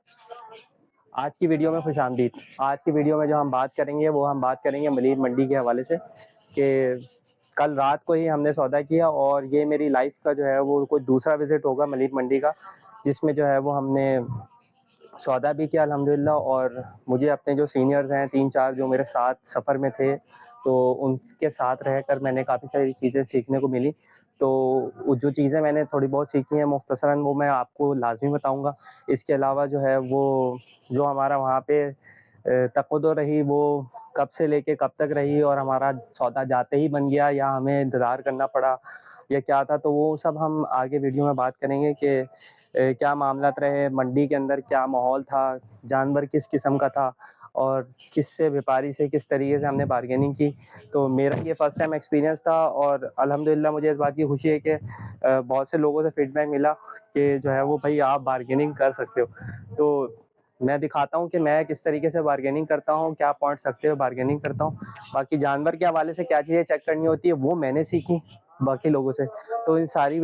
आज की वीडियो में खुशामदीद। आज की वीडियो में जो हम बात करेंगे वो हम बात करेंगे मलिर मंडी के हवाले से कि कल रात को ही हमने सौदा किया और ये मेरी लाइफ का जो है वो कोई दूसरा विज़िट होगा मलिर मंडी का, जिसमें जो है वो हमने सौदा भी किया अल्हम्दुलिल्लाह। और मुझे अपने जो सीनियर्स हैं 3-4 जो मेरे साथ सफ़र में थे, तो उनके साथ रहकर मैंने काफ़ी सारी चीज़ें सीखने को मिली। तो वो जो चीज़ें मैंने थोड़ी बहुत सीखी हैं मुख्तसरन वो मैं आपको लाज़मी बताऊँगा। इसके अलावा जो है वो जो हमारा वहाँ पे तक़द्दुर रही वो कब से लेके कब तक रही और हमारा सौदा जाते ही बन गया या हमें इंतज़ार करना पड़ा या क्या था, तो वो सब हम आगे वीडियो में बात करेंगे कि क्या मामलात रहे मंडी के अंदर, क्या माहौल था, जानवर किस किस्म का था और किससे व्यापारी से किस तरीके से हमने बार्गेनिंग की। तो मेरा ये फ़र्स्ट टाइम एक्सपीरियंस था और अल्हम्दुलिल्लाह मुझे इस बात की खुशी है कि बहुत से लोगों से फीडबैक मिला कि जो है वो भाई आप बार्गेनिंग कर सकते हो। तो मैं दिखाता हूँ कि मैं किस तरीके से बार्गेनिंग करता हूँ, क्या पॉइंट्स रखते हुए बार्गेनिंग करता हूँ। बाकी जानवर के हवाले से क्या चीज़ें चेक करनी होती है वो मैंने सीखी बाकी लोगों से। तो इन सारी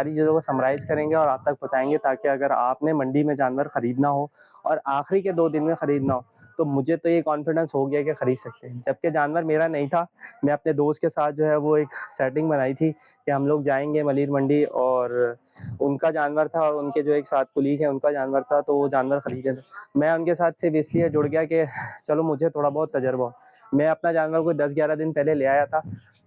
चीज़ों को समराइज़ करेंगे और आप तक पहुँचाएँगे, ताकि अगर आपने मंडी में जानवर ख़रीदना हो और आखिरी के 2 दिन में ख़रीदना हो, तो मुझे तो ये कॉन्फिडेंस हो गया कि ख़रीद सकते हैं। जबकि जानवर मेरा नहीं था, मैं अपने दोस्त के साथ जो है वो एक सेटिंग बनाई थी कि हम लोग जाएँगे मलिर मंडी, और उनका जानवर था और उनके जो एक साथ कुलीग हैं उनका जानवर था, तो वो जानवर ख़रीदे थे। मैं उनके साथ सिर्फ़ इसलिए जुड़ गया कि चलो मुझे थोड़ा बहुत तजुर्बा हो। मैं अपना जानवर कोई 10-11 दिन पहले ले आया था,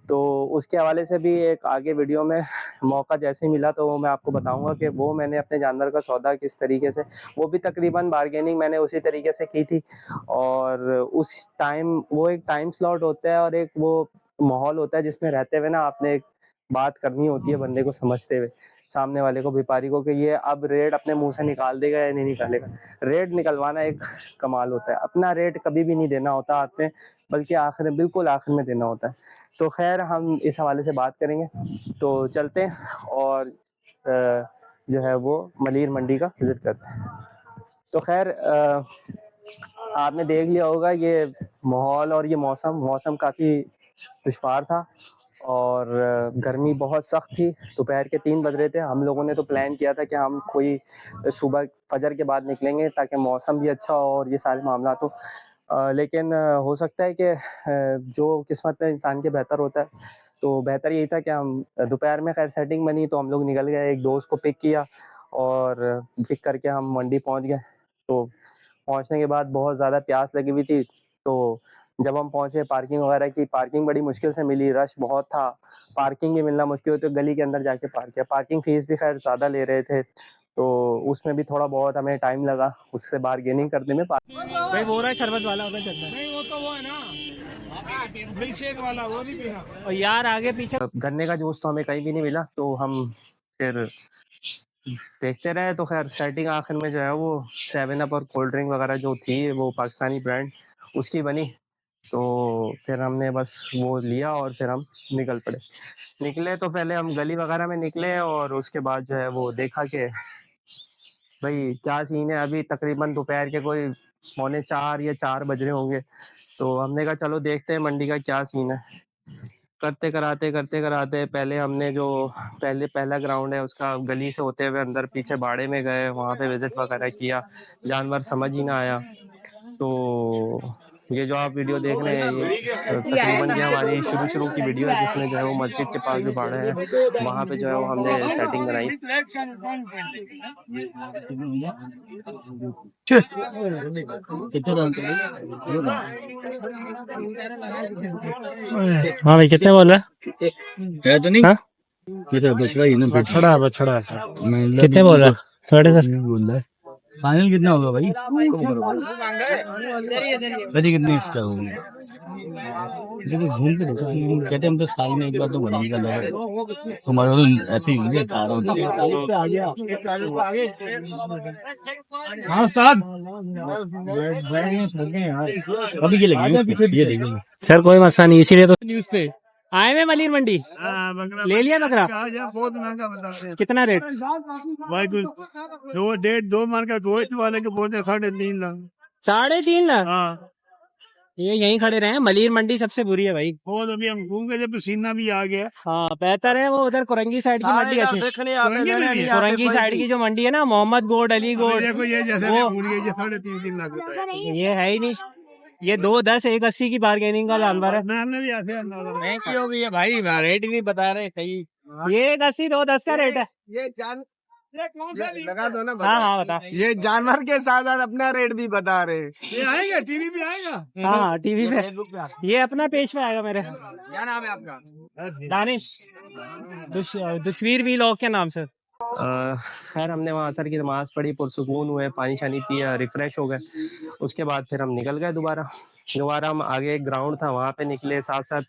तो उसके हवाले से भी एक आगे वीडियो में मौका जैसे ही मिला तो वो मैं आपको बताऊँगा कि वो मैंने अपने जानवर का सौदा किस तरीके से, वो भी तकरीबन बार्गेनिंग मैंने उसी तरीके से की थी। और उस टाइम वो एक टाइम स्लॉट होता है और एक वो माहौल होता है जिसमें रहते हुए ना आपने एक बात करनी होती है बंदे को समझते हुए, सामने वाले को, व्यापारी को, कि ये अब रेट अपने मुँह से निकाल देगा या नहीं निकालेगा। रेट निकलवाना एक कमाल होता है। अपना रेट कभी भी नहीं देना होता हाथ में, बल्कि आखिर में, बिल्कुल आखिर में देना होता है। तो ख़ैर हम इस हवाले से बात करेंगे। तो चलते हैं और जो है वो मलिर मंडी का विज़िट करते हैं। तो ख़ैर आपने देख लिया होगा ये माहौल और ये मौसम काफ़ी दुश्वार था और गर्मी बहुत सख्त थी। दोपहर के 3 बज रहे थे। हम लोगों ने तो प्लान किया था कि हम कोई सुबह फजर के बाद निकलेंगे ताकि मौसम भी अच्छा हो और ये सारे मामलात हो। लेकिन हो सकता है कि जो किस्मत में इंसान के बेहतर होता है, तो बेहतर यही था कि हम दोपहर में खैर सेटिंग बनी तो हम लोग निकल गए। एक दोस्त को पिक किया और पिक करके हम मंडी पहुंच गए। तो पहुंचने के बाद बहुत ज़्यादा प्यास लगी हुई थी, तो जब हम पहुंचे पार्किंग वगैरह की, पार्किंग बड़ी मुश्किल से मिली, रश बहुत था, पार्किंग भी मिलना मुश्किल हो, तो गली के अंदर जाके पार्क किया। पार्किंग फ़ीस भी खैर ज़्यादा ले रहे थे, तो उसमें भी थोड़ा बहुत हमें टाइम लगा उससे बार्गेनिंग करने में। भाई वो रहा है शरबत वाला उधर चल रहा है। नहीं वो तो वो है ना मिल्क शेक वाला, वो नहीं पीना। और यार आगे पीछे गन्ने का जूस तो हमें कहीं भी नहीं मिला, तो हम फिर देखते रहे। तो खैर सेटिंग आखिर में जो है वो 7 अप और कोल्ड ड्रिंक वगैरह जो थी वो पाकिस्तानी ब्रांड उसकी बनी। तो फिर हमने बस वो लिया और फिर हम निकल पड़े। निकले तो पहले हम गली वगैरह में निकले और उसके बाद जो है वो देखा कि भाई क्या सीन है। अभी तकरीबन दोपहर के कोई 3:45 या 4 बज रहे होंगे। तो हमने कहा चलो देखते हैं मंडी का क्या सीन है। करते कराते पहले हमने जो पहला ग्राउंड है उसका गली से होते हुए अंदर पीछे बाड़े में गए, वहाँ पे विजिट वगैरह किया। जानवर समझ ही ना आया। तो ये जो आप वीडियो देख रहे हैं ये तकरीबन ये हमारी शुरू की वीडियो है, जिसमें जो है वो मस्जिद के पास जो बाड़ा है वहाँ पे जो है वो हमने सेटिंग बनाई। हाँ भाई कितने बोल रहा है तो नहीं हाँ बछड़ा ही ना बछड़ा बछड़ा महिंद्रा कितने बोल रहा थोड़े सर बोल रहा है फाइनल कितना होगा भाई वैसे कितनी इसका होगा देखो घूम के देखो कहते हम तो साल में एक बार तो बना निकल हमारे तो ऐसे ही होंगे हाँ उस्ताद अभी ये लगी ये देखो सर कोई मसला नहीं, इसीलिए तो न्यूज पे आए में मलिर मंडी ले लिया बकरा। बहुत महंगा बता रहे हैं कितना रेट? भाई कुछ 2.5-2 मन का गोश्त वाले के बोलते 3.5 लाख। 3.5 लाख? हाँ ये यहीं खड़े रहे, मलीर मंडी सबसे बुरी है भाई। बहुत अभी हम घूम गए, पसीना भी आ गया। हाँ बेहतर है वो उधर कुरंगी साइड की मंडी अच्छी। कुरंगी साइड की जो मंडी है ना, मोहम्मद गोड, अली गोड, देखो ये जैसे वो मुर्गे ये 3.5 लाख रुपए। ये है ही नहीं। ये 210 180 की बार्गेनिंग का जानवर है। मैंने भी ऐसे महंगी हो गई है भाई, रेट ही नहीं बता रहे सही। ये 180 210 का रेट है। ये जान लगा दो ना, हाँ हाँ बता। ये जानवर के साथ साथ अपना रेट भी बता रहे। ये आएगा, टीवी पे आएगा। हाँ हाँ टीवी पे, ये अपना पेज पे आएगा मेरे। क्या नाम है आपका? दानिश दुश्वीर भी लोग के नाम से। खैर हमने वहाँ असर की नमाज़ पढ़ी, पुरसुकून हुए, पानी शानी पिया, रिफ़्रेश हो गए। उसके बाद फिर हम निकल गए दोबारा हम आगे एक ग्राउंड था वहाँ पे निकले, साथ साथ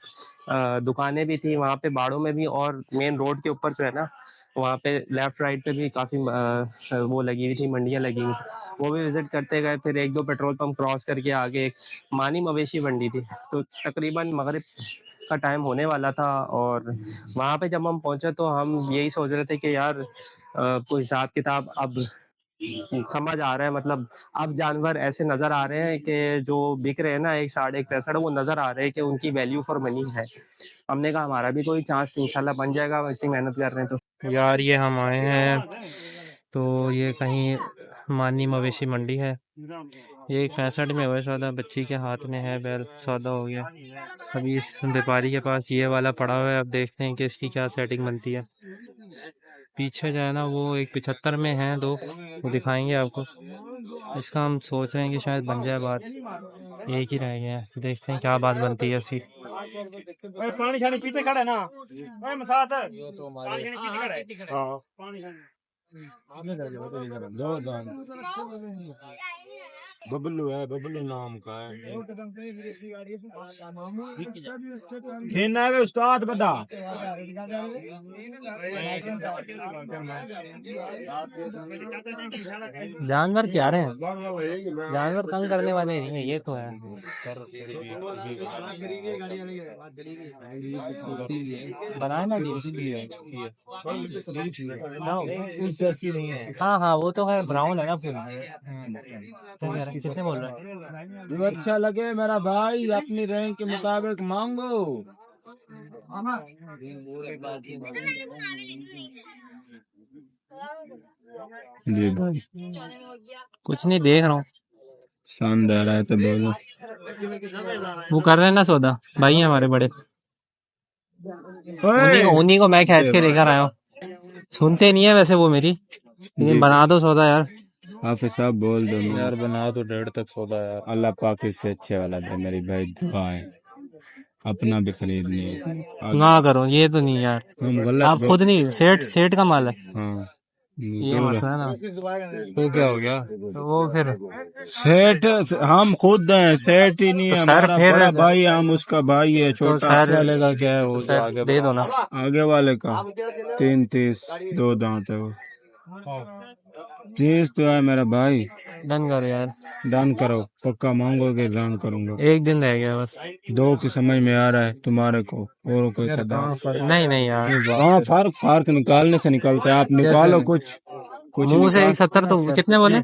दुकानें भी थी वहाँ पे, बाड़ों में भी, और मेन रोड के ऊपर जो है ना वहाँ पे लेफ़्ट राइट पे भी काफ़ी वो लगी हुई थी, मंडियाँ लगी हुई थी, वो भी विज़िट करते गए। फिर 1-2 पेट्रोल पंप क्रॉस करके आगे एक मानी मवेशी मंडी थी, तो तकरीबन मगरिब का टाइम होने वाला था। और वहाँ पे जब हम पहुँचे तो हम यही सोच रहे थे कि यार कोई हिसाब किताब अब समझ आ रहा है, मतलब अब जानवर ऐसे नज़र आ रहे हैं कि जो बिक रहे हैं ना 1 साढ़े 1 पैंसठ, वो नज़र आ रहे हैं कि उनकी वैल्यू फॉर मनी है। हमने कहा हमारा भी कोई चांस इंशाल्लाह बन जाएगा, इतनी मेहनत कर रहे हैं तो। यार ये हम आए हैं तो ये कहीं मानी मवेशी मंडी है, ये 65 में हुआ सौदा, बच्ची के हाथ में है, बैल सौदा हो गया। अभी इस व्यापारी के पास ये वाला पड़ा हुआ है, अब देखते हैं कि इसकी क्या सेटिंग बनती है। पीछे जो है ना वो एक 75 में है, 2 वो दिखाएंगे आपको। इसका हम सोच रहे हैं कि शायद बन जाए बात, एक ही रह गया है, देखते हैं क्या बात बनती है इसकी। पानी शानी पीते खड़ा है ना, पानी पीते खड़ा है। हाँ बबलू है, बबलू नाम का है। खेलना है उस्ताद बता। जानवर क्या रहे हैं, जानवर तंग करने वाले नहीं है, ये तो है। बनाए ना नहीं है। हाँ हाँ वो तो है, ब्राउन है ना पूरा। कितने बोल रहे हैं? जो अच्छा लगे मेरा भाई अपनी रैंक के मुताबिक मांगो। जी भाई कुछ नहीं देख रहा हूँ। शानदार है तो बोलो। वो कर रहे हैं ना सौदा, भाई हैं हमारे बड़े, उन्हीं को मैं खींच के लेकर आया हूँ। सुनते नहीं है वैसे वो मेरी, लेकिन बना दो सौदा यार। हाफिज साहब बोल दो यार, बना दो 1.5 तक सौदा यार। अल्लाह पाक इससे अच्छे वाला दे मेरी भाई, दुआ है। अपना भी खरीदनी है ना करो ये तो नहीं यार, हम गलत आप खुद नहीं, सेठ का माल है। हाँ ये मसला है ना, तो क्या हो गया? तो वो फिर सेठ हम खुद हैं, सेठ ही नहीं तो है सर हमारा फिर बड़ा भाई, हम उसका भाई है। छोटा सर वाले का क्या है वो, सर आगे दे दो ना। आगे वाले का 33 2 दांत है वो। 30 तो है मेरा भाई। डन करो यार, दान करो, पक्का मांगोगे दान करूंगा। एक दिन रह गया बस। 2 की समझ में आ रहा है तुम्हारे को, और कोई सा दान? नहीं नहीं यार, हाँ फर्क निकालने से निकलता है, आप निकालो कुछ मुंह से 170 तो कितने बोले?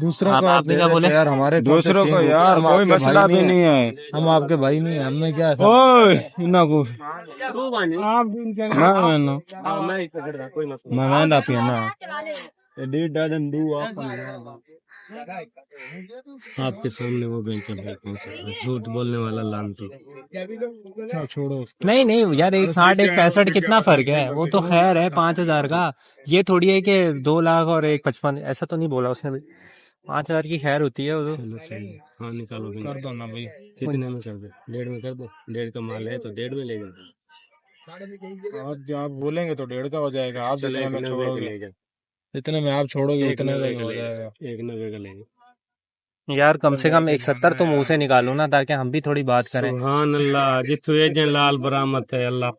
दूसरों आप को आपने क्या बोले? यार, हमारे दूसरों को यार कोई मसला भी नहीं है, हम आपके भाई नहीं है, हमें क्या है। ओए इना को मैं ना पिया 1.5 डजन दू आप आपके सामने वो बेंच है, झूठ बोलने वाला लानती। छोड़ो। नहीं नहीं यार, 160 165 कितना फर्क है, वो तो खैर है 5000 का। ये थोड़ी है कि 2 लाख और 155, ऐसा तो नहीं बोला उसने भी। 5000 की खैर होती है वो तो। चलो सही, हाँ निकालो कर दो ना भाई। कितने में कर दो? 1.5 में कर दो। 1.5 का माल है तो 1.5 में ले जाओ। आप बोलेंगे तो 1.5 का हो जाएगा, आप चलो जितने में इतने छोड़ोगे, ले जाओ। इतने में आप छोड़ोगे एक उतने नब्बे में का हो ले जाएगा। जाओ। 1.90 का ले जाओ। यार कम से कम 170 तो मुंह से निकालो ना, ताकि हम भी थोड़ी बात करें। सुभान अल्लाह, जित वेज लाल बरामत है अल्लाह।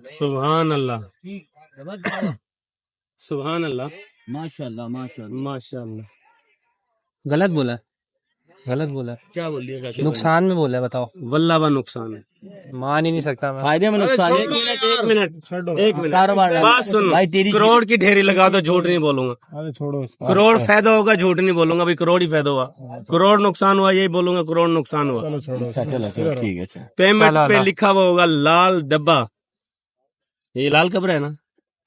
सुभान अल्लाह, सुभान अल्लाह, माशाल्लाह माशाल्लाह। माशाल्लाह। गलत बोला? गलत बोला है। क्या बोल दिया? कैसे नुकसान में बोला है, बताओ। वल्लाह बा नुकसान है। मान ही नहीं सकता मैं। फायदे में नुकसान है। एक मिनट कारोबार बात सुन भाई, तेरी करोड़ की ढेरी लगा तो झूठ नहीं बोलूंगा। अरे छोड़ो इसको। करोड़ फायदा होगा झूठ नहीं बोलूंगा, भाई करोड़ ही फायदा हुआ। करोड़ नुकसान हुआ यही बोलूंगा, करोड़ नुकसान हुआ। चलो छोड़ो। अच्छा चलो चलो ठीक है। अच्छा पेमेंट चलो, पे ला। लिखा हुआ होगा लाल डब्बा, ये लाल कब्र है ना,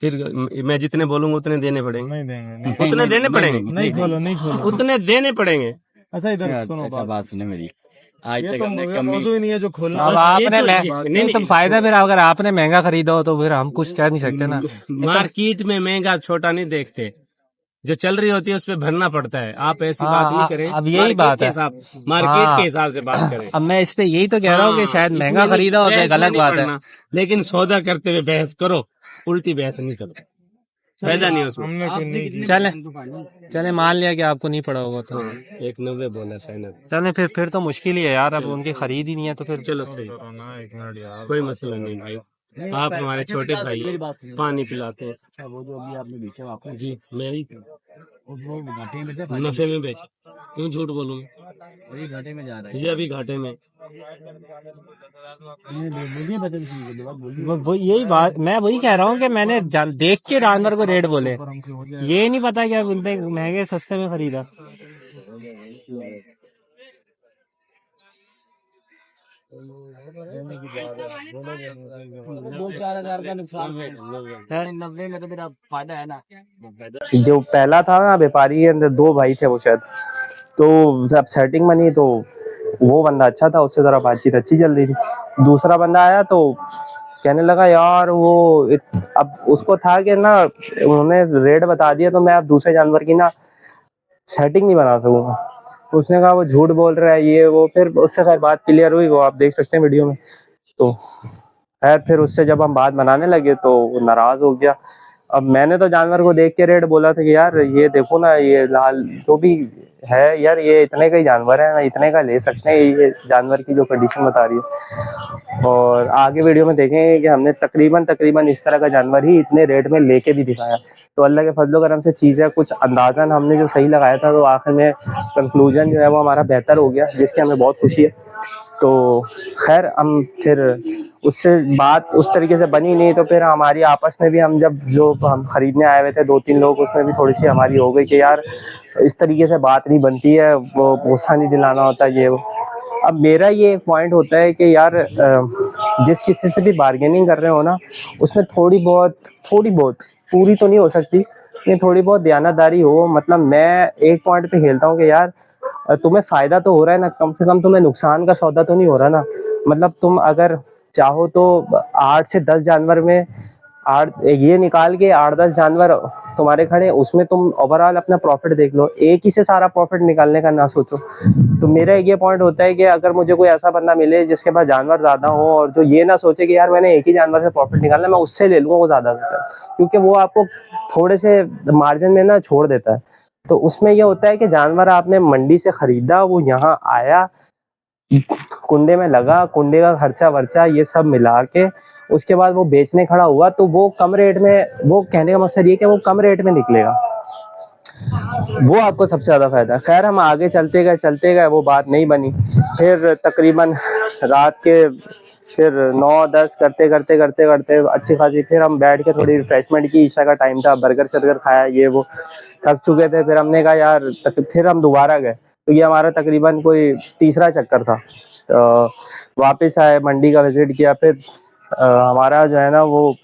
फिर मैं जितने बोलूंगा उतने देने पड़ेंगे, नहीं देंगे, नहीं उतने देने पड़ेंगे, नहीं खोलो, नहीं खोलो। उतने देने पड़ेंगे। अच्छा इधर सुनो अच्छा बात। बात सुने मेरी। आज ये तक तो हमने ये कमी मौजूद ही नहीं है जो खोलना। अब बस ये आपने तो- नहीं, नहीं, तो फायदा फिर अगर आपने महंगा खरीदा हो तो फिर हम कुछ कह नहीं सकते ना। मार्केट में महंगा छोटा नहीं देखते, जो चल रही होती है उस पे भरना पड़ता है। आप ऐसी हाँ, बात नहीं करें। अब यही मार्केट बात के है। हिसाब, मार्केट हाँ। के हिसाब से बात करें। अब मैं इस पे यही तो कह रहा हूँ कि शायद हाँ, महंगा इसमें खरीदा होता है, बहस में गलत नहीं बात है। पड़ना, लेकिन सौदा करते हुए बहस करो, उल्टी बहस नहीं करो, फायदा नहीं है उसमें। हमने कोई नहीं की। चले मान लिया कि आपको नहीं पड़ा होगा तो। हाँ, 190 बोला सही। चले फिर तो मुश्किल ही है यार, अब उनकी खरीद ही नहीं है तो फिर। चलो सही, करो ना, एक मिनट यार। कोई मसला नहीं भाई, आप हमारे छोटे भाई हैं, पानी पिलाते हैं। अच्छा वो जो अभी आपने बेचा वो आपका जी मैं ही वो घाटे में बेचा, फायदे नफे में बेचा, क्यों झूठ बोलूंगा, वही घाटे में जा रहा है। जी अभी घाटे में। बोलिए बता वो यही बात मैं वही कह रहा हूँ कि मैंने देख के जानवर को रेट बोले, ये नहीं पता कि अब इतने महंगे सस्ते में खरीदा। 2-4 हजार का नुकसान है, 90 में तो मेरा फायदा है ना। जो पहला था ना व्यापारी के अंदर 2 भाई थे वो शायद, तो जब सेटिंग बनी तो वो बंदा अच्छा था, उससे ज़रा बातचीत अच्छी चल रही थी। दूसरा बंदा आया तो कहने लगा यार वो अब उसको था कि ना उन्होंने रेट बता दिया तो मैं अब दूसरे जानवर की ना सेटिंग नहीं बना सकूंगा। तो उसने कहा वो झूठ बोल रहा है ये वो, फिर उससे खैर बात क्लियर हुई, वो आप देख सकते हैं वीडियो में। तो खैर फिर उससे जब हम बात बनाने लगे तो वो नाराज़ हो गया। अब मैंने तो जानवर को देख के रेट बोला था कि यार ये देखो ना, ये लाल जो भी है यार, ये इतने का ही जानवर है ना, इतने का ले सकते हैं, ये जानवर की जो कंडीशन बता रही है। और आगे वीडियो में देखेंगे कि हमने तकरीबन इस तरह का जानवर ही इतने रेट में लेके भी दिखाया। तो अल्लाह के फजलो करम से चीज़ें कुछ अंदाज़न हमने जो सही लगाया था, तो आखिर में कंक्लूजन जो है वो हमारा बेहतर हो गया, जिसकी हमें बहुत खुशी है। तो खैर हम फिर उससे बात उस तरीके से बनी नहीं, तो फिर हमारी आपस में भी हम जब जो हम ख़रीदने आए हुए थे 2-3 लोग, उसमें भी थोड़ी सी हमारी हो गई कि यार इस तरीके से बात नहीं बनती है, वो गुस्सा नहीं दिलाना होता ये वो। अब मेरा ये एक पॉइंट होता है कि यार जिस किसी से भी बार्गेनिंग कर रहे हो ना, उसमें थोड़ी बहुत पूरी तो नहीं हो सकती, लेकिन थोड़ी बहुत दयानतदारी हो। मतलब मैं एक पॉइंट पे खेलता हूँ कि यार तुम्हें फ़ायदा तो हो रहा है ना, कम से कम तुम्हें नुकसान का सौदा तो नहीं हो रहा ना। मतलब तुम अगर चाहो तो 8 से 10 जानवर में 8 ये निकाल के 8-10 जानवर तुम्हारे खड़े, उसमें तुम ओवरऑल अपना प्रॉफिट देख लो, एक ही से सारा प्रॉफिट निकालने का ना सोचो। तो मेरा ये पॉइंट होता है कि अगर मुझे कोई ऐसा बंदा मिले जिसके पास जानवर ज़्यादा हो और जो ये ना सोचे कि यार मैंने एक ही जानवर से प्रॉफिट निकालना, मैं उससे ले लूँगा, वो ज़्यादा बेहतर है, क्योंकि वो आपको थोड़े से मार्जिन में ना छोड़ देता है। तो उसमें ये होता है कि जानवर आपने मंडी से ख़रीदा, वो यहाँ आया, कुंडे में लगा, कुंडे का खर्चा वर्चा ये सब मिला के उसके बाद वो बेचने खड़ा हुआ, तो वो कम रेट में, वो कहने का मकसद ये कि वो कम रेट में निकलेगा, वो आपको सबसे ज़्यादा फायदा है। खैर हम आगे चलते गए, वो बात नहीं बनी। फिर तकरीबन रात के फिर 9-10 करते अच्छी खासी फिर हम बैठ के थोड़ी रिफ्रेशमेंट की, ईशा का टाइम था, बर्गर शर्गर खाया ये वो, थक चुके थे। फिर हमने कहा यार फिर हम दोबारा गए, तो ये हमारा तकरीबन कोई तीसरा चक्कर था। तो वापस आए, मंडी का विज़िट किया। फिर हमारा जो है ना वो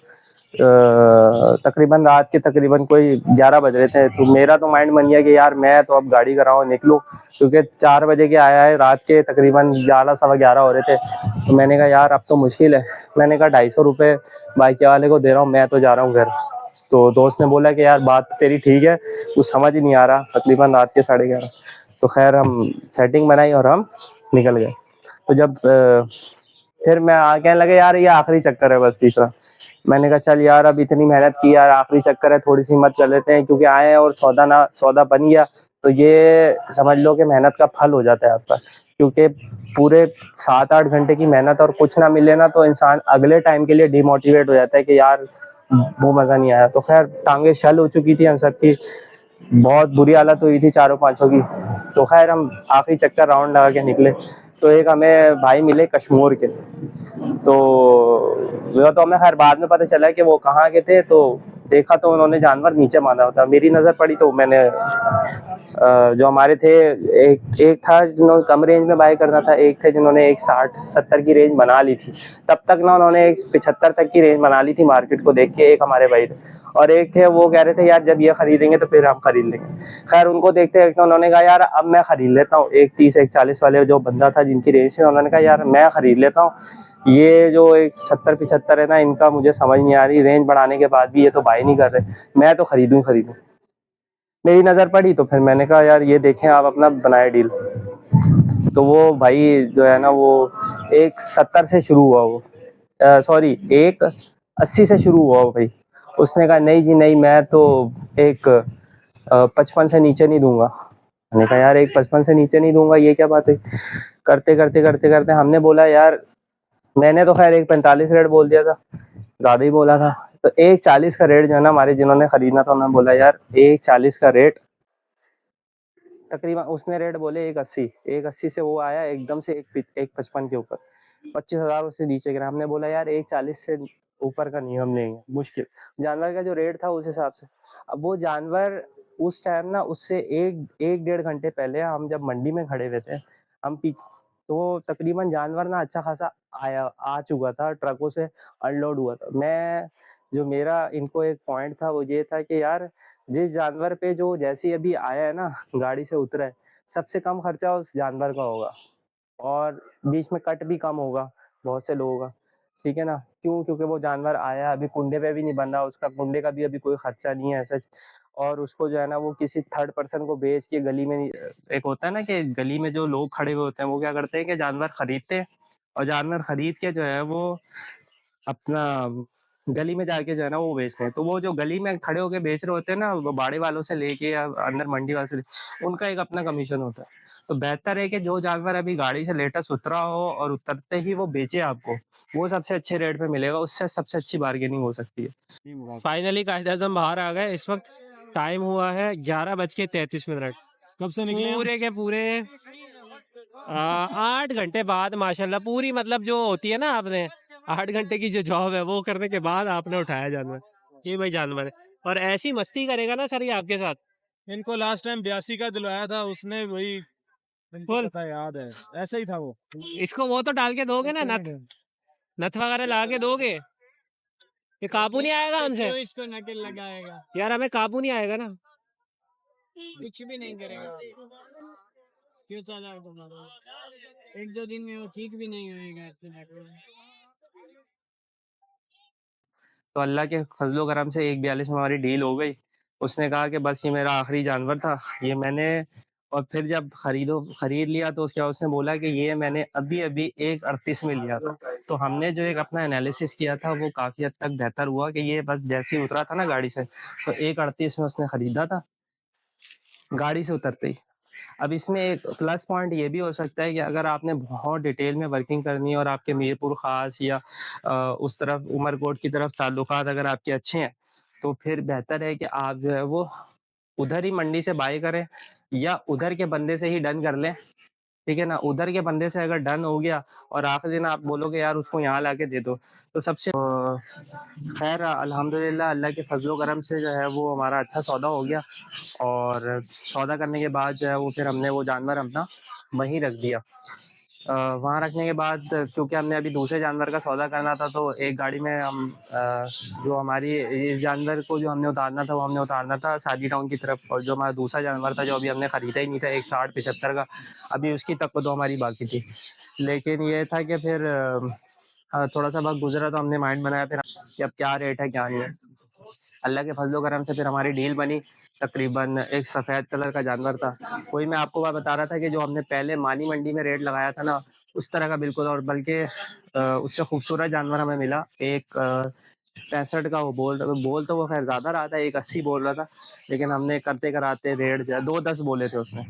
तकरीबन रात के तकरीबन कोई 11 बज रहे थे। तो मेरा तो माइंड बन गया कि यार मैं तो अब गाड़ी कराऊँ निकलूँ, क्योंकि 4 बजे के आया है, रात के तकरीबन 11-11:15 हो रहे थे। तो मैंने कहा यार अब तो मुश्किल है। मैंने कहा 250 रुपये बाइक वाले को दे रहा हूँ, मैं तो जा रहा हूँ घर। तो दोस्त ने बोला कि यार बात तेरी ठीक है, कुछ समझ ही नहीं आ रहा, तकरीबन रात के 11:30। तो खैर हम सेटिंग बनाई और हम निकल गए। तो जब फिर मैं कहने लगे यार ये आखिरी चक्कर है बस तीसरा। मैंने कहा चल यार अब इतनी मेहनत की यार, आखिरी चक्कर है, थोड़ी सी हिम्मत कर लेते हैं, क्योंकि आए हैं और सौदा बन गया तो ये समझ लो कि मेहनत का फल हो जाता है आपका। क्योंकि पूरे 7-8 घंटे की मेहनत और कुछ ना मिले ना, तो इंसान अगले टाइम के लिए डिमोटिवेट हो जाता है कि यार वो मज़ा नहीं आया। तो खैर टांगे शल हो चुकी थी हम सबकी, बहुत बुरी हालत हुई थी चारों पांचों की। तो खैर हम आखिरी चक्कर राउंड लगा के निकले, तो एक हमें भाई मिले कश्मीर के। तो वो तो हमें खैर बाद में पता चला कि वो कहाँ के थे। तो देखा तो उन्होंने जानवर नीचे बांधा होता, मेरी नज़र पड़ी तो मैंने जो हमारे थे, एक एक था जिन्होंने कम रेंज में बाय करना था, एक थे जिन्होंने एक 60-70 की रेंज बना ली थी। तब तक ना उन्होंने एक 75 तक की रेंज बना ली थी मार्केट को देख के, एक हमारे भाई थे। और एक थे वो कह रहे थे यार जब ये खरीदेंगे तो फिर हम खरीद लेंगे। खैर उनको देखते देखते उन्होंने कहा यार अब मैं खरीद लेता हूँ। एक 30-40 वाले जो बंदा था जिनकी रेंज थी, उन्होंने कहा यार मैं खरीद लेता हूँ, ये जो एक 70-75 है ना, इनका मुझे समझ नहीं आ रही, रेंज बढ़ाने के बाद भी ये तो बाय नहीं कर रहे, मैं तो खरीदूं ही खरीदूं। मेरी नज़र पड़ी तो फिर मैंने कहा यार ये देखें आप अपना बनाए डील। तो वो भाई जो है ना वो 170 से शुरू हुआ, वो सॉरी 180 से शुरू हुआ वो भाई। उसने कहा नहीं जी नहीं, मैं तो एक 55 से नीचे नहीं दूंगा। मैंने कहा यार एक 55 से नीचे नहीं दूंगा, ये क्या बात है। करते करते करते करते हमने बोला यार, मैंने तो खैर एक 45 रेट बोल दिया था, ज़्यादा ही बोला था। तो 140 का रेट जो है ना, हमारे जिन्होंने खरीदना था उन्होंने बोला यार 140 का रेट, तकरीबन उसने रेट बोले 180 से वो आया एकदम से 155 के ऊपर, 25,000 उससे नीचे गिरा। हमने बोला यार 140 से ऊपर का नहीं हम लेंगे, मुश्किल। जानवर का जो रेट था उस हिसाब से, अब वो जानवर उस टाइम ना, उससे एक 1.5 घंटे पहले हम जब मंडी में खड़े हुए थे, हम पीछे तो तकरीबन जानवर ना अच्छा खासा आ चुका था, ट्रकों से अनलोड हुआ था। मैं जो मेरा इनको एक पॉइंट था वो ये था कि यार जिस जानवर पे जो जैसे ही अभी आया है ना, गाड़ी से उतरा है, सबसे कम खर्चा उस जानवर का होगा और बीच में कट भी कम होगा बहुत से लोगों का, ठीक है ना। क्यों? क्योंकि वो जानवर आया अभी कुंडे पे भी नहीं बन रहा, उसका कुंडे का भी अभी कोई खर्चा नहीं है ऐसा। और उसको जो है ना वो किसी थर्ड पर्सन को बेच के गली में नहीं, एक होता है ना कि गली में जो लोग खड़े हुए होते हैं वो क्या करते हैं कि जानवर खरीदते हैं, और जानवर खरीद के जो है वो अपना गली में जाके जो है ना वो बेचते हैं। तो वो जो गली में खड़े होके बेच रहे होते हैं ना, वो बाड़े वालों से लेके या अंदर मंडी वाले से उनका एक अपना कमीशन होता है। तो बेहतर है कि जो जानवर अभी गाड़ी से लेटेस्ट उतरा हो और उतरते ही वो बेचे आपको, वो सबसे अच्छे रेट पे मिलेगा, उससे सबसे अच्छी बार्गेनिंग हो सकती है। फाइनली कायद आजम बाहर आ गए। इस वक्त टाइम हुआ है 11:33। कब से निकले हम? पूरे के पूरे 8 घंटे बाद माशाल्लाह, पूरी मतलब जो होती है ना, आपने 8 घंटे की जो जॉब है वो करने के बाद आपने उठाया जानवर। ये भाई जानवर है, और ऐसी मस्ती करेगा ना सर ये आपके साथ। इनको लास्ट टाइम 82 का दिलवाया था उसने, वही इनको बोल। पता है, याद है, ऐसे ही था वो। इसको वो तो डाल के दोगे ना, नथ नथ वगैरह ला के दोगे, ये काबू नहीं आएगा हमसे। इसको नकल लगाएगा, यार हमें काबू नहीं आएगा ना। कुछ भी नहीं करेगा। क्यों चला एक दो दिन में वो ठीक भी नहीं होएगा। तो अल्लाह के फजलो करम से 142 में हमारी डील हो गई। उसने कहा कि बस ये मेरा आखिरी जानवर था, ये मैंने, और फिर जब खरीद लिया तो क्या उसने बोला कि ये मैंने अभी अभी 138 में लिया था। तो हमने जो एक अपना एनालिसिस किया था वो काफ़ी हद तक बेहतर हुआ कि ये बस जैसे ही उतरा था ना गाड़ी से, तो 138 में उसने ख़रीदा था गाड़ी से उतरते ही। अब इसमें एक प्लस पॉइंट ये भी हो सकता है कि अगर आपने बहुत डिटेल में वर्किंग करनी है और आपके मीरपुर ख़ास या उस तरफ उमरकोट की तरफ ताल्लुकात अगर आपके अच्छे हैं, तो फिर बेहतर है कि आप जो है वो उधर ही मंडी से बाय करें या उधर के बंदे से ही डन कर लें, ठीक है ना। उधर के बंदे से अगर डन हो गया और आखिरी दिन आप बोलोगे यार उसको यहाँ ला के दे दो, तो सबसे खैर अल्हम्दुलिल्लाह अल्लाह के फजलो करम से जो है वो हमारा अच्छा सौदा हो गया। और सौदा करने के बाद जो है वो फिर हमने वो जानवर अपना वहीं रख दिया। वहाँ रखने के बाद क्योंकि हमने अभी दूसरे जानवर का सौदा करना था, तो एक गाड़ी में हम जो हमारी इस जानवर को जो हमने उतारना था वो हमने उतारना था सादी टाउन की तरफ, और जो हमारा दूसरा जानवर था जो अभी हमने ख़रीदा ही नहीं था, एक 60-75 का, अभी उसकी तक तो हमारी बाकी थी। लेकिन ये था कि फिर थोड़ा सा वक्त गुजरा तो हमने माइंड बनाया फिर कि अब क्या रेट है क्या नहीं है। अल्लाह के फजलो करम से फिर हमारी डील बनी। तकरीबन एक सफ़ेद कलर का जानवर था, वही मैं आपको बात बता रहा था कि जो हमने पहले मानी मंडी में रेट लगाया था ना, उस तरह का बिल्कुल, और बल्कि उससे खूबसूरत जानवर हमें मिला। एक 65 का वो बोल तो वो खैर ज़्यादा रहा था, 180 बोल रहा था, लेकिन हमने करते कराते रेट जो है 210 बोले थे उसने,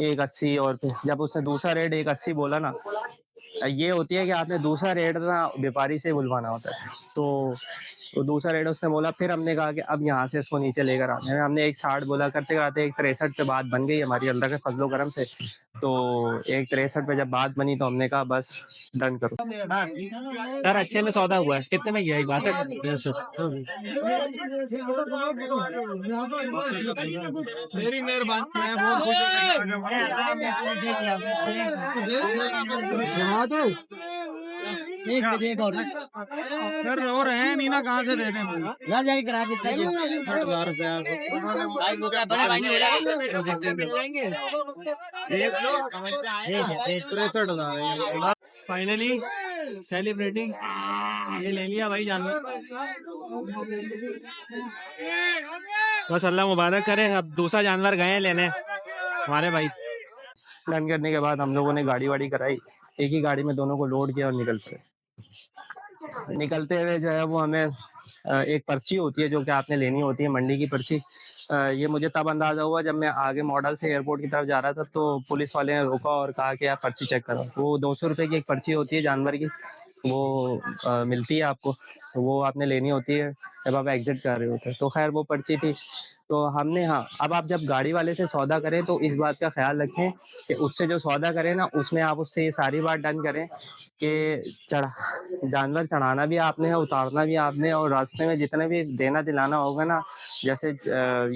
180। और फिर जब उसने दूसरा रेट 180 बोला ना, ये होती है कि आपने दूसरा रेट ना व्यापारी से बुलवाना होता है। तो दूसरा रेट उसने बोला, फिर हमने कहा कि अब यहाँ से इसको नीचे लेकर आते हैं। हमने एक 60 बोला, करते करते एक 63 पे बात बन गई हमारी अल्लाह के फजलो करम से। तो एक 63 पे जब बात बनी तो हमने कहा बस डन करो। सर अच्छे में सौदा हुआ है, कितने में किया एक बात है? मेरी मेहरबानी, मैं बहुत खुश सर। रो रहे हैं नीना, कहाँ से दे दें? फाइनली सेलिब्रेटिंग, ये ले लिया भाई जानवर। बस अल्लाह मुबारक करे, अब दूसरा जानवर गए हैं लेने हमारे भाई। डन करने के बाद हम लोगों ने गाड़ी वाड़ी कराई, एक ही गाड़ी में दोनों को लोड किया और निकल पड़े। निकलते हुए जो है वो हमें एक पर्ची होती है जो कि आपने लेनी होती है, मंडी की पर्ची। ये मुझे तब अंदाज़ा हुआ जब मैं आगे मॉडल से एयरपोर्ट की तरफ जा रहा था, तो पुलिस वाले ने रोका और कहा कि आप पर्ची चेक करो। तो 200 रुपये की एक पर्ची होती है जानवर की, वो मिलती है आपको, तो वो आपने लेनी होती है जब आप एग्जिट कर रहे होते हैं। तो खैर वो पर्ची थी, तो हमने, हाँ, अब आप जब गाड़ी वाले से सौदा करें तो इस बात का ख्याल रखें कि उससे जो सौदा करें ना, उसमें आप उससे ये सारी बात डन करें कि जानवर चढ़ाना भी आपने है, उतारना भी आपने, और रास्ते में जितने भी देना दिलाना होगा ना, जैसे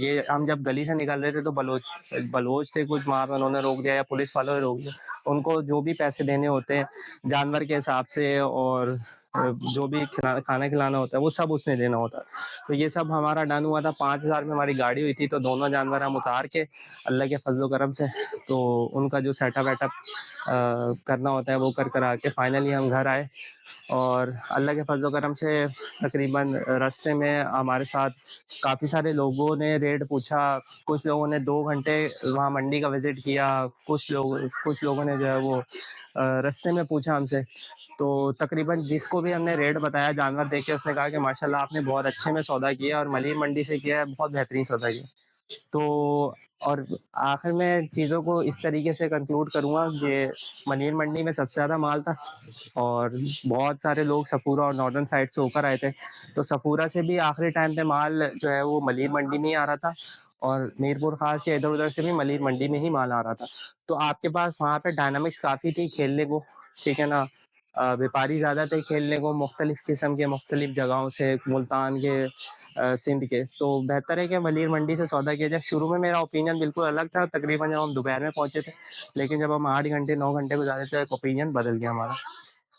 ये हम जब गली से निकल रहे थे तो बलोच थे कुछ वहाँ पे, उन्होंने रोक दिया या पुलिस वालों ने रोक दिया। उनको जो भी पैसे देने होते हैं जानवर के हिसाब से, और जो भी खाना खिलाना होता है वो सब उसने देना होता है। तो ये सब हमारा डन हुआ था। 5,000 में हमारी गाड़ी हुई थी, तो दोनों जानवर हम उतार के अल्लाह के फजलो करम से, तो उनका जो सेटअप वेटअप करना होता है वो कर आके फाइनली हम घर आए। और अल्लाह के फजलो करम से तकरीबन रास्ते में हमारे साथ काफ़ी सारे लोगों ने रेट पूछा। कुछ लोगों ने 2 घंटे वहाँ मंडी का विज़िट किया, कुछ लोगों ने जो है वो रास्ते में पूछा हमसे। तो तकरीबन जिसको भी हमने रेट बताया जानवर देख के, उसने कहा कि माशाल्लाह आपने बहुत अच्छे में सौदा किया और मलिर मंडी से किया है, बहुत बेहतरीन सौदा किया। तो और आखिर में चीज़ों को इस तरीके से कंक्लूड करूँगा कि मलिर मंडी में सबसे ज़्यादा माल था, और बहुत सारे लोग सफूरा और नॉर्दर्न साइड से होकर आए थे। तो सफूरा से भी आखिरी टाइम पे माल जो है वो मलिर मंडी में ही आ रहा था, और मीरपुर खास के इधर उधर से भी मलिर मंडी में ही माल आ रहा था। तो आपके पास वहाँ पे डायनामिक्स काफ़ी थी खेलने को, ठीक है ना। व्यापारी ज़्यादा थे खेलने को, मुख्तलिफ़ किस्म के, मुख्तलिफ़ जगहों से, मुल्तान के, सिंध के। तो बेहतर है कि मलिर मंडी से सौदा किया जाए। शुरू में मेरा ओपिनियन बिल्कुल अलग था, तकरीबन जब हम दोपहर में पहुँचे थे, लेकिन जब हम 8 घंटे 9 घंटे गुजारे तो एक ओपिनियन बदल गया हमारा,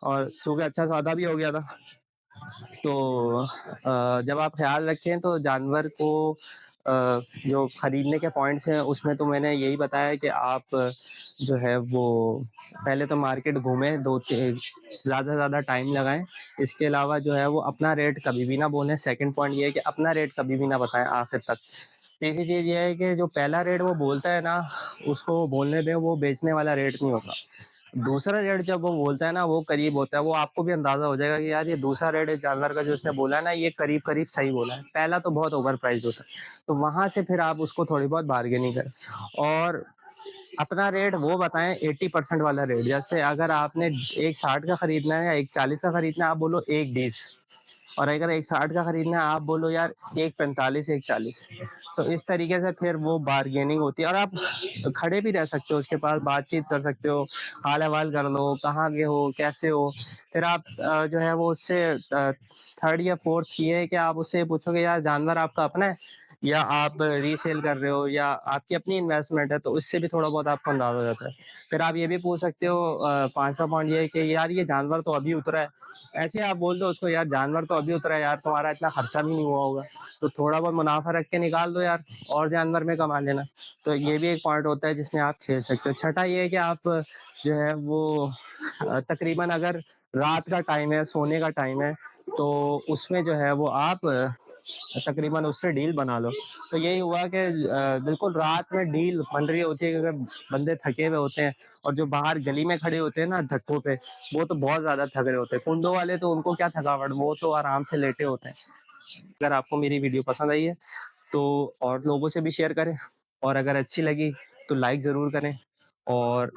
और चूँकि अच्छा सौदा भी हो गया था। तो जब आप ख्याल रखें तो जानवर को जो ख़रीदने के पॉइंट्स हैं उसमें तो मैंने यही बताया कि आप जो है वो पहले तो मार्केट घूमें, ज़्यादा से ज़्यादा टाइम लगाएं। इसके अलावा जो है वो अपना रेट कभी भी ना बोलें। सेकंड पॉइंट ये है कि अपना रेट कभी भी ना बताएं आखिर तक। तीसरी चीज़ ये है कि जो पहला रेट वो बोलता है ना, उसको बोलने दें, वो बेचने वाला रेट नहीं होता। दूसरा रेट जब वो बोलता है ना, वो करीब होता है। वो आपको भी अंदाज़ा हो जाएगा कि यार ये दूसरा रेट है जानवर का जो उसने बोला है ना, ये करीब करीब सही बोला है। पहला तो बहुत ओवर प्राइस होता है, तो वहाँ से फिर आप उसको थोड़ी बहुत बार्गेनिंग करें और अपना रेट वो बताएं 80% वाला रेट। जैसे अगर आपने एक 60 का खरीदना है या एक 40 का खरीदना है, आप बोलो एक 20, और अगर एक 60 का खरीदना है आप बोलो यार एक 45 एक 40। तो इस तरीके से फिर वो बार्गेनिंग होती है, और आप खड़े भी रह सकते हो उसके पास, बातचीत कर सकते हो, हाल अहवाल कर लो, कहाँ गए हो, कैसे हो। फिर आप जो है वो उससे थर्ड या फोर्थ ये है कि आप उससे पूछोगे यार जानवर आपका अपना है या आप रीसेल कर रहे हो या आपकी अपनी इन्वेस्टमेंट है, तो इससे भी थोड़ा बहुत आपको अंदाजा हो जाता है। फिर आप ये भी पूछ सकते हो, 5वां पॉइंट ये है कि यार ये जानवर तो अभी उतरा है। ऐसे आप बोल दो उसको, यार जानवर तो अभी उतरा है यार, तुम्हारा इतना खर्चा भी नहीं हुआ होगा, तो थोड़ा बहुत मुनाफा रख के निकाल दो यार, और जानवर में कमा लेना। तो ये भी एक पॉइंट होता है जिसमें आप खेल सकते हो। छठा ये है कि आप जो है वो तकरीबन अगर रात का टाइम है, सोने का टाइम है, तो उसमें जो है वो आप तकरीबन उससे डील बना लो। तो यही हुआ कि बिल्कुल रात में डील बन रही होती है, क्योंकि बंदे थके हुए होते हैं, और जो बाहर गली में खड़े होते हैं ना धक्कों पे, वो तो बहुत ज़्यादा थक रहे होते हैं। कुंडों वाले तो उनको क्या थकावट, वो तो आराम से लेटे होते हैं। अगर आपको मेरी वीडियो पसंद आई है तो और लोगों से भी शेयर करें, और अगर अच्छी लगी तो लाइक ज़रूर करें, और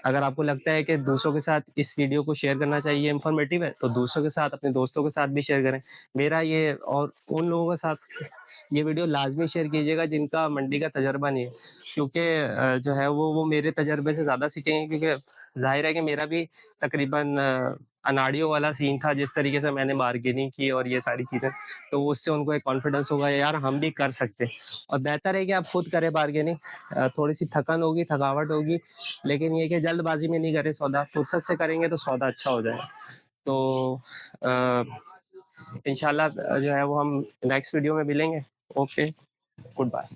अगर आपको लगता है कि दूसरों के साथ इस वीडियो को शेयर करना चाहिए, इन्फॉर्मेटिव है, तो दूसरों के साथ, अपने दोस्तों के साथ भी शेयर करें। मेरा ये, और उन लोगों के साथ ये वीडियो लाजमी शेयर कीजिएगा जिनका मंडी का तजर्बा नहीं है, क्योंकि जो है वो मेरे तजर्बे से ज़्यादा सीखेंगे, क्योंकि जाहिर है कि मेरा भी तकरीबन अनाड़ियों वाला सीन था, जिस तरीके से मैंने बार्गेनिंग की और ये सारी चीज़ें, तो उससे उनको एक कॉन्फिडेंस होगा यार हम भी कर सकते हैं। और बेहतर है कि आप खुद करें बार्गेनिंग, थोड़ी सी थकन होगी, थकावट होगी, लेकिन ये कि जल्दबाजी में नहीं करें सौदा, फुर्सत से करेंगे तो सौदा अच्छा हो जाएगा। तो इंशाल्लाह जो है वो हम नेक्स्ट वीडियो में मिलेंगे। Okay, good bye.